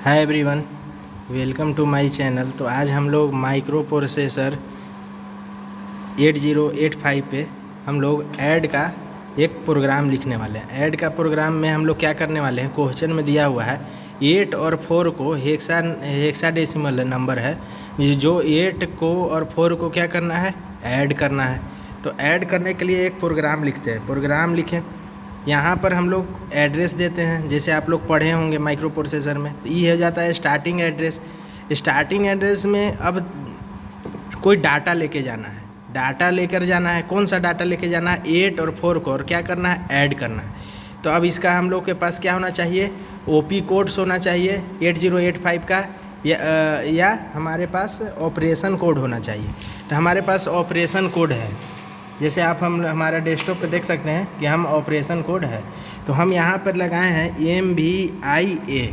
Hi everyone, welcome to my channel. तो आज हम लोग माइक्रो प्रोसेसर 8085 पे हम लोग ऐड का एक प्रोग्राम लिखने वाले हैं। ऐड का प्रोग्राम में हम लोग क्या करने वाले हैं, क्वेश्चन में दिया हुआ है 8 और 4 को हेक्साडेसिमल नंबर है, जो 8 को और 4 को क्या करना है, ऐड करना है। तो ऐड करने के लिए एक प्रोग्राम लिखते हैं। प्रोग्राम लिखें, यहाँ पर हम लोग एड्रेस देते हैं, जैसे आप लोग पढ़े होंगे माइक्रो प्रोसेसर में। तो ये हो जाता है स्टार्टिंग एड्रेस। स्टार्टिंग एड्रेस में अब कोई डाटा लेके जाना है, डाटा लेकर जाना है। कौन सा डाटा लेके जाना है, 8 और 4 को, और क्या करना है, ऐड करना है। तो अब इसका हम लोग के पास क्या होना चाहिए, ओपी कोड्स होना चाहिए 8085 का, या हमारे पास ऑपरेशन कोड होना चाहिए। तो हमारे पास ऑपरेशन कोड है, जैसे आप हम हमारा डेस्कटॉप पे देख सकते हैं कि हम ऑपरेशन कोड है। तो हम यहाँ पर लगाए हैं MVIA।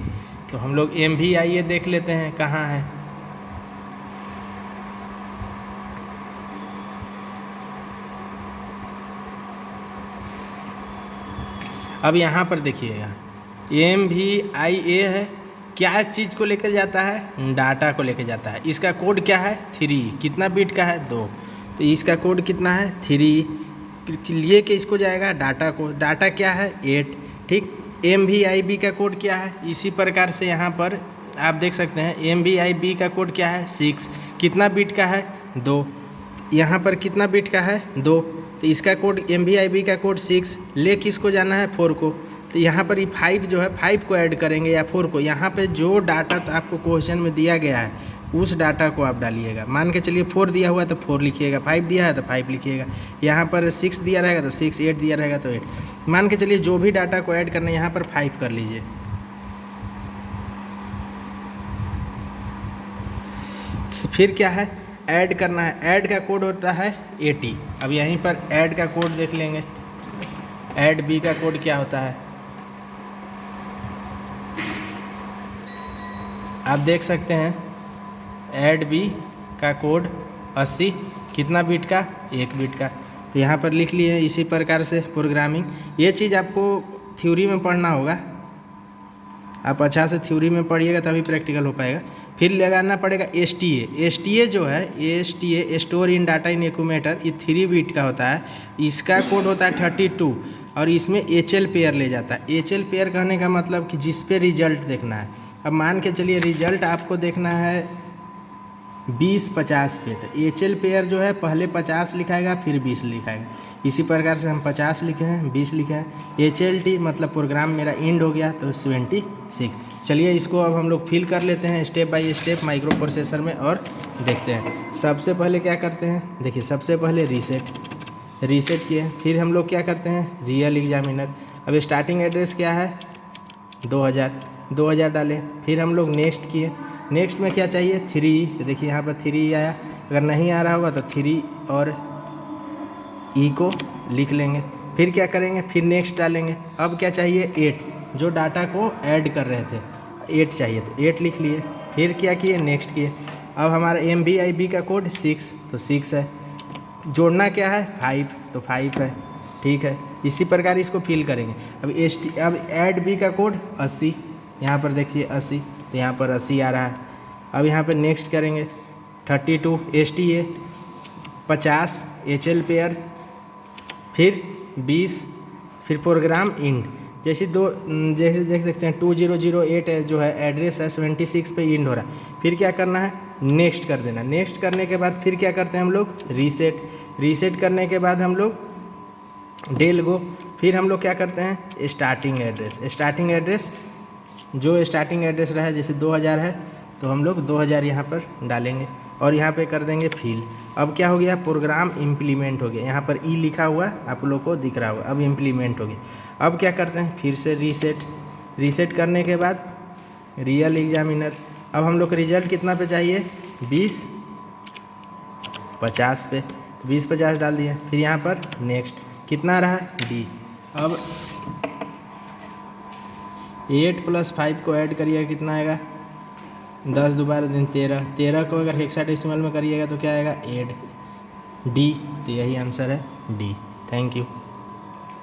तो हम लोग MVIA देख लेते हैं कहाँ है। अब यहाँ पर देखिएगा MVIA है, क्या चीज़ को लेकर जाता है, डाटा को लेकर जाता है। इसका कोड क्या है, 3। कितना बिट का है, 2। तो इसका कोड कितना है, 3 लिए के इसको जाएगा डाटा को। डाटा क्या है, 8। ठीक। MVIB का कोड क्या है, इसी प्रकार से यहाँ पर आप देख सकते हैं MVIB का कोड क्या है, 6। कितना बिट का है, 2। यहाँ पर कितना बिट का है, 2। तो इसका कोड MVIB का कोड 6, ले किसको जाना है, 4 को। तो यहाँ पर ये 5 जो है, 5 को ऐड करेंगे या 4 को। यहाँ पे जो डाटा तो आपको क्वेश्चन में दिया गया है उस डाटा को आप डालिएगा। मान के चलिए 4 दिया हुआ है तो 4 लिखिएगा, 5 दिया है तो 5 लिखिएगा। यहाँ पर 6 दिया रहेगा तो 6, 8 दिया रहेगा तो 8। मान के चलिए जो भी डाटा को ऐड करना है यहाँ पर 5 कर लीजिए। फिर क्या है, ऐड करना है। ऐड का कोड होता है 80। अब यहीं पर ऐड का कोड देख लेंगे। ऐड बी का कोड क्या होता है, आप देख सकते हैं ऐड बी का कोड 80। कितना बिट का, 1 बिट का। तो यहाँ पर लिख लिए। इसी प्रकार से प्रोग्रामिंग, ये चीज़ आपको थ्योरी में पढ़ना होगा। आप अच्छा से थ्योरी में पढ़िएगा तभी प्रैक्टिकल हो पाएगा। फिर लगाना पड़ेगा STA। STA जो है, STA store in data in accumulator, ये 3 बिट का होता है। इसका कोड होता है 32 और इसमें HL पेयर ले जाता है। HL पेयर कहने का मतलब कि जिस पे रिजल्ट देखना है। अब मान के चलिए रिजल्ट आपको देखना है 20-50 पे, तो HL पेयर जो है पहले 50 लिखाएगा फिर 20 लिखाएगा। इसी प्रकार से हम 50 लिखे हैं, 20 लिखे हैं। HLT मतलब प्रोग्राम मेरा एंड हो गया तो 76। चलिए इसको अब हम लोग फिल कर लेते हैं step by step micro processor में और देखते हैं। सबसे पहले क्या करते हैं, देखिए सबसे पहले रीसेट किए। फिर हम लोग क्या करते हैं, रियल एग्जामिनर। अब स्टार्टिंग एड्रेस क्या है, 2000 डालें। फिर हम लोग नेक्स्ट किए। नेक्स्ट में क्या चाहिए, 3। तो देखिए यहाँ पर 3 आया। अगर नहीं आ रहा होगा तो 3 और E को लिख लेंगे। फिर क्या करेंगे, फिर नेक्स्ट डालेंगे। अब क्या चाहिए, 8, जो डाटा को ऐड कर रहे थे 8 चाहिए तो 8 लिख लिए। फिर क्या किए, नेक्स्ट किए। अब हमारा MVIB का कोड 6, तो 6 है। जोड़ना क्या है, 5, तो 5 है। ठीक है, इसी प्रकार इसको फिल करेंगे। अब ऐड बी का कोड 80, यहाँ पर देखिए 80, तो यहाँ पर 80 आ रहा है। अब यहाँ पर नेक्स्ट करेंगे 32 STA, 50 HL पेयर, फिर 20, फिर प्रोग्राम इंड। जैसे देख सकते हैं 2008 जो है एड्रेस है 76 पे इंड हो रहा है। फिर क्या करना है, नेक्स्ट कर देना। नेक्स्ट करने के बाद फिर क्या करते हैं हम लोग, रीसेट करने के बाद हम लोग डेल गो। फिर हम लोग क्या करते हैं, स्टार्टिंग एड्रेस जो स्टार्टिंग एड्रेस रहा है, जैसे 2000 है तो हम लोग 2000 यहाँ पर डालेंगे और यहाँ पे कर देंगे फिल। अब क्या हो गया, प्रोग्राम इम्प्लीमेंट हो गया। यहाँ पर E लिखा हुआ आप लोग को दिख रहा होगा, अब इम्प्लीमेंट हो गया। अब क्या करते हैं, फिर से रीसेट करने के बाद रियल एग्जामिनर। अब हम लोग को रिजल्ट कितना पे चाहिए, 20-50 पे, 20-50 डाल दिए। फिर यहाँ पर नेक्स्ट, कितना रहा, D। अब 8 + 5 को ऐड करिएगा, कितना आएगा, 10 2 दिन 13 को अगर हेक्साडेसिमल में करिएगा तो क्या आएगा, 8D। तो यही आंसर है D। Thank you.